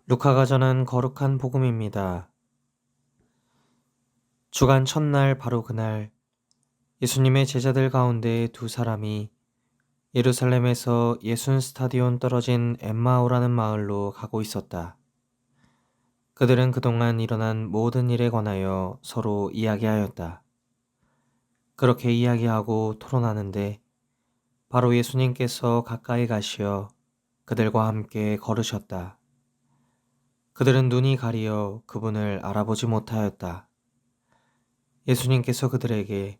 루카가 전한 거룩한 복음입니다. 주간 첫날 바로 그날 예수님의 제자들 가운데 두 사람이 예루살렘에서 예순 스타디온 떨어진 엠마오라는 마을로 가고 있었다. 그들은 그동안 일어난 모든 일에 관하여 서로 이야기하였다. 그렇게 이야기하고 토론하는데 바로 예수님께서 가까이 가시어 그들과 함께 걸으셨다. 그들은 눈이 가리어 그분을 알아보지 못하였다. 예수님께서 그들에게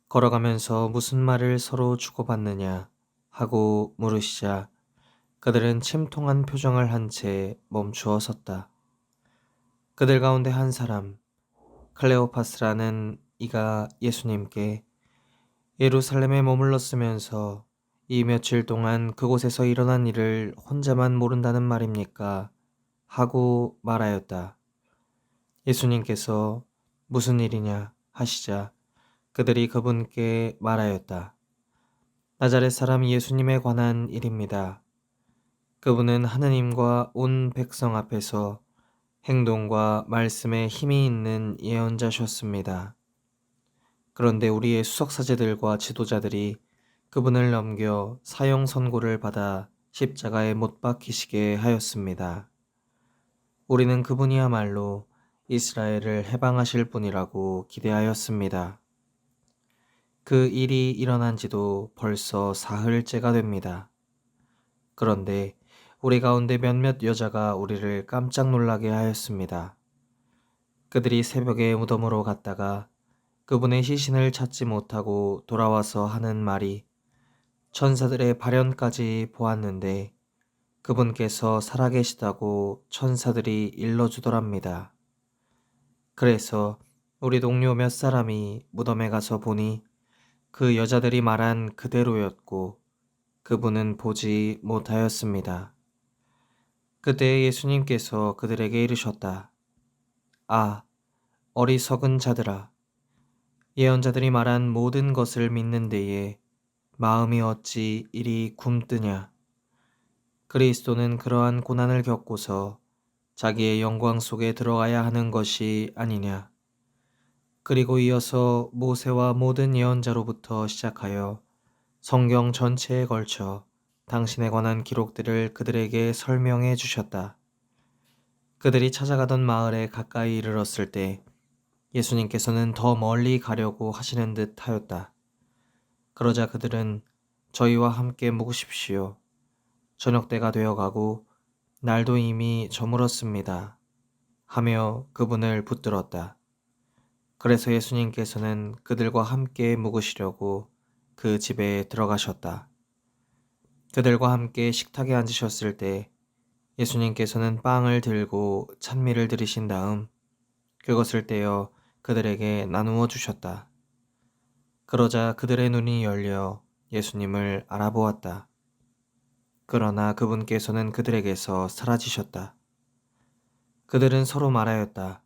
걸어가면서 무슨 말을 서로 주고받느냐 하고 물으시자 그들은 침통한 표정을 한 채 멈추어 섰다. 그들 가운데 한 사람, 클레오파스라는 이가 예수님께 예루살렘에 머물렀으면서 이 며칠 동안 그곳에서 일어난 일을 혼자만 모른다는 말입니까? 하고 말하였다. 예수님께서 무슨 일이냐 하시자 그들이 그분께 말하였다. 나자렛 사람 예수님에 관한 일입니다. 그분은 하느님과 온 백성 앞에서 행동과 말씀에 힘이 있는 예언자셨습니다. 그런데 우리의 수석사제들과 지도자들이 그분을 넘겨 사형 선고를 받아 십자가에 못 박히시게 하였습니다. 우리는 그분이야말로 이스라엘을 해방하실 분이라고 기대하였습니다. 그 일이 일어난 지도 벌써 사흘째가 됩니다. 그런데 우리 가운데 몇몇 여자가 우리를 깜짝 놀라게 하였습니다. 그들이 새벽에 무덤으로 갔다가 그분의 시신을 찾지 못하고 돌아와서 하는 말이 천사들의 발현까지 보았는데 그분께서 살아계시다고 천사들이 일러주더랍니다. 그래서 우리 동료 몇 사람이 무덤에 가서 보니 그 여자들이 말한 그대로였고 그분은 보지 못하였습니다. 그때 예수님께서 그들에게 이르셨다. 아, 어리석은 자들아, 예언자들이 말한 모든 것을 믿는 데에 마음이 어찌 이리 굼뜨냐. 그리스도는 그러한 고난을 겪고서 자기의 영광 속에 들어가야 하는 것이 아니냐. 그리고 이어서 모세와 모든 예언자로부터 시작하여 성경 전체에 걸쳐 당신에 관한 기록들을 그들에게 설명해 주셨다. 그들이 찾아가던 마을에 가까이 이르렀을 때 예수님께서는 더 멀리 가려고 하시는 듯 하였다. 그러자 그들은 저희와 함께 묵으십시오. 저녁 때가 되어가고 날도 이미 저물었습니다. 하며 그분을 붙들었다. 그래서 예수님께서는 그들과 함께 묵으시려고 그 집에 들어가셨다. 그들과 함께 식탁에 앉으셨을 때 예수님께서는 빵을 들고 찬미를 드리신 다음 그것을 떼어 그들에게 나누어 주셨다. 그러자 그들의 눈이 열려 예수님을 알아보았다. 그러나 그분께서는 그들에게서 사라지셨다. 그들은 서로 말하였다.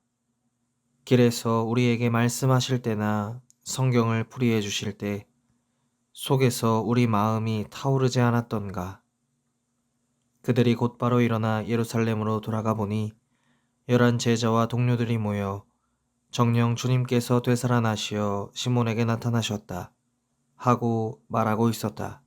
길에서 우리에게 말씀하실 때나 성경을 풀이해 주실 때 속에서 우리 마음이 타오르지 않았던가. 그들이 곧바로 일어나 예루살렘으로 돌아가 보니 11 제자와 동료들이 모여 정녕 주님께서 되살아나시어 시몬에게 나타나셨다 하고 말하고 있었다.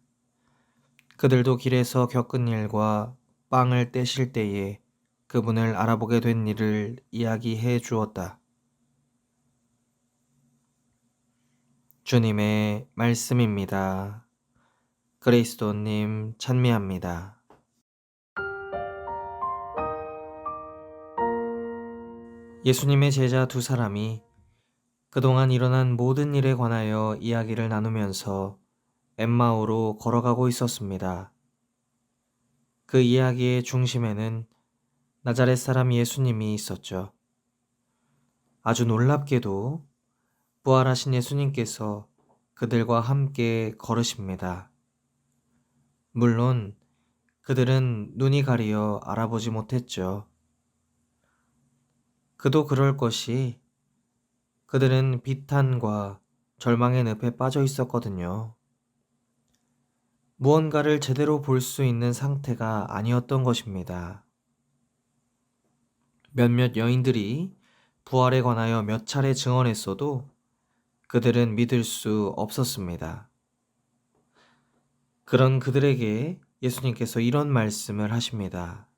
그들도 길에서 겪은 일과 빵을 떼실 때에 그분을 알아보게 된 일을 이야기해 주었다. 주님의 말씀입니다. 그리스도님 찬미합니다. 예수님의 제자 두 사람이 그동안 일어난 모든 일에 관하여 이야기를 나누면서 엠마오로 걸어가고 있었습니다. 그 이야기의 중심에는 나자렛 사람 예수님이 있었죠. 아주 놀랍게도 부활하신 예수님께서 그들과 함께 걸으십니다. 물론 그들은 눈이 가리어 알아보지 못했죠. 그도 그럴 것이 그들은 비탄과 절망의 늪에 빠져 있었거든요. 무언가를 제대로 볼 수 있는 상태가 아니었던 것입니다. 몇몇 여인들이 부활에 관하여 몇 차례 증언했어도 그들은 믿을 수 없었습니다. 그런 그들에게 예수님께서 이런 말씀을 하십니다.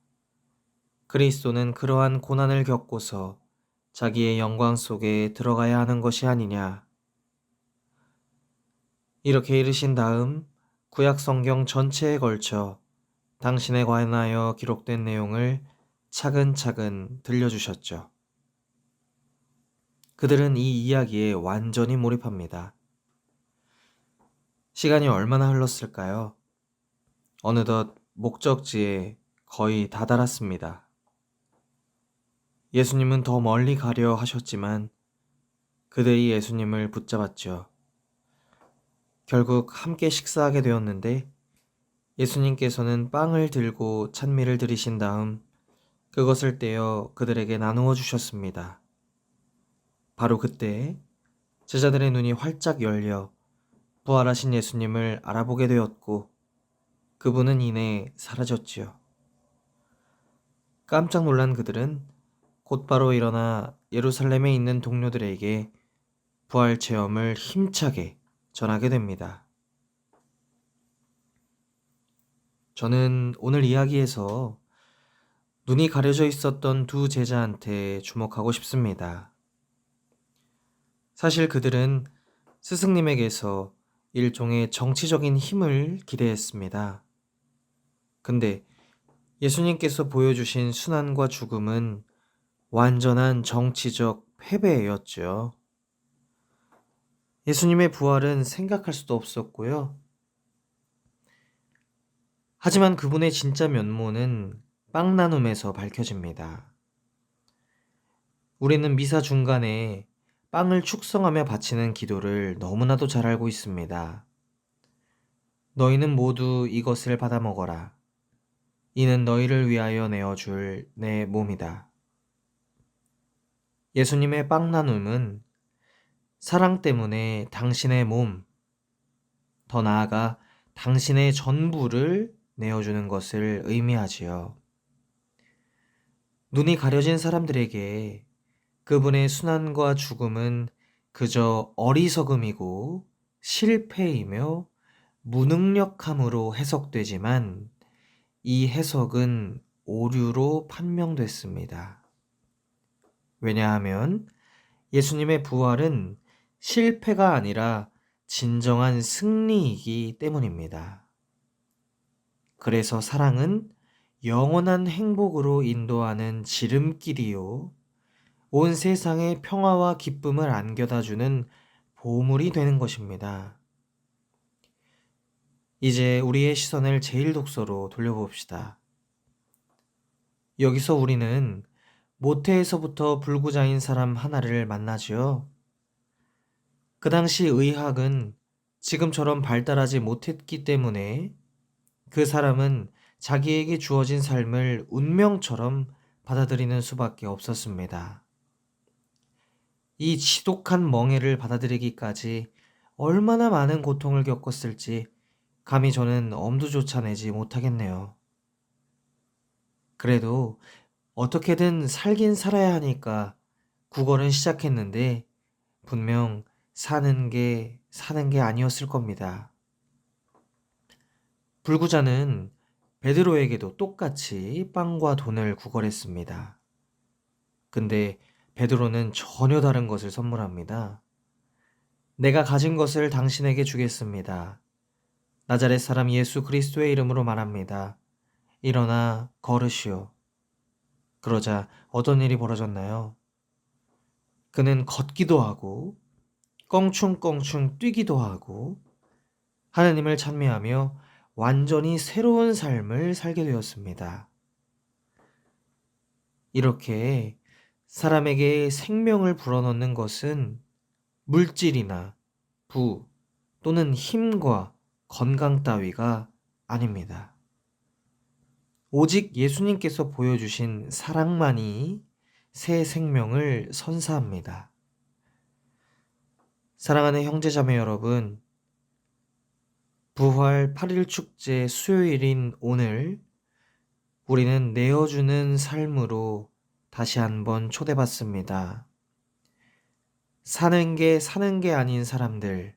그리스도는 그러한 고난을 겪고서 자기의 영광 속에 들어가야 하는 것이 아니냐. 이렇게 이르신 다음 구약 성경 전체에 걸쳐 당신에 관하여 기록된 내용을 차근차근 들려주셨죠. 그들은 이 이야기에 완전히 몰입합니다. 시간이 얼마나 흘렀을까요? 어느덧 목적지에 거의 다다랐습니다. 예수님은 더 멀리 가려 하셨지만 그들이 예수님을 붙잡았죠. 결국 함께 식사하게 되었는데 예수님께서는 빵을 들고 찬미를 드리신 다음 그것을 떼어 그들에게 나누어 주셨습니다. 바로 그때 제자들의 눈이 활짝 열려 부활하신 예수님을 알아보게 되었고 그분은 이내 사라졌지요. 깜짝 놀란 그들은 곧바로 일어나 예루살렘에 있는 동료들에게 부활 체험을 힘차게 전하게 됩니다. 저는 오늘 이야기에서 눈이 가려져 있었던 두 제자한테 주목하고 싶습니다. 사실 그들은 스승님에게서 일종의 정치적인 힘을 기대했습니다. 근데 예수님께서 보여주신 순환과 죽음은 완전한 정치적 패배였죠. 예수님의 부활은 생각할 수도 없었고요. 하지만 그분의 진짜 면모는 빵 나눔에서 밝혀집니다. 우리는 미사 중간에 빵을 축성하며 바치는 기도를 너무나도 잘 알고 있습니다. 너희는 모두 이것을 받아 먹어라. 이는 너희를 위하여 내어줄 내 몸이다. 예수님의 빵 나눔은 사랑 때문에 당신의 몸, 더 나아가 당신의 전부를 내어주는 것을 의미하지요. 눈이 가려진 사람들에게 그분의 순환과 죽음은 그저 어리석음이고 실패이며 무능력함으로 해석되지만 이 해석은 오류로 판명됐습니다. 왜냐하면 예수님의 부활은 실패가 아니라 진정한 승리이기 때문입니다. 그래서 사랑은 영원한 행복으로 인도하는 지름길이요. 온 세상에 평화와 기쁨을 안겨다주는 보물이 되는 것입니다. 이제 우리의 시선을 제일 독서로 돌려봅시다. 여기서 우리는 모태에서부터 불구자인 사람 하나를 만나지요. 그 당시 의학은 지금처럼 발달하지 못했기 때문에 그 사람은 자기에게 주어진 삶을 운명처럼 받아들이는 수밖에 없었습니다. 이 지독한 멍해를 받아들이기까지 얼마나 많은 고통을 겪었을지 감히 저는 엄두조차 내지 못하겠네요. 그래도 어떻게든 살긴 살아야 하니까 구걸은 시작했는데 분명 사는 게 아니었을 겁니다. 불구자는 베드로에게도 똑같이 빵과 돈을 구걸했습니다. 근데 베드로는 전혀 다른 것을 선물합니다. 내가 가진 것을 당신에게 주겠습니다. 나자렛 사람 예수 그리스도의 이름으로 말합니다. 일어나 걸으시오. 그러자 어떤 일이 벌어졌나요? 그는 걷기도 하고 껑충껑충 뛰기도 하고 하느님을 찬미하며 완전히 새로운 삶을 살게 되었습니다. 이렇게 사람에게 생명을 불어넣는 것은 물질이나 부 또는 힘과 건강 따위가 아닙니다. 오직 예수님께서 보여주신 사랑만이 새 생명을 선사합니다. 사랑하는 형제자매 여러분, 부활 8일 축제 수요일인 오늘 우리는 내어주는 삶으로 다시 한번 초대받습니다. 사는 게 아닌 사람들,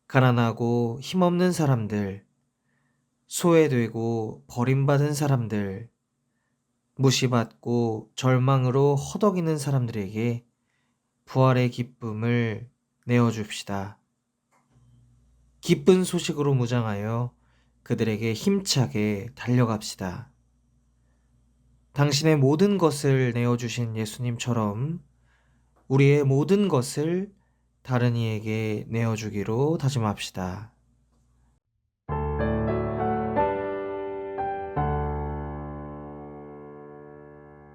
가난하고 힘없는 사람들, 소외되고 버림받은 사람들, 무시받고 절망으로 허덕이는 사람들에게 부활의 기쁨을 내어줍시다. 기쁜 소식으로 무장하여 그들에게 힘차게 달려갑시다. 당신의 모든 것을 내어주신 예수님처럼 우리의 모든 것을 다른 이에게 내어주기로 다짐합시다.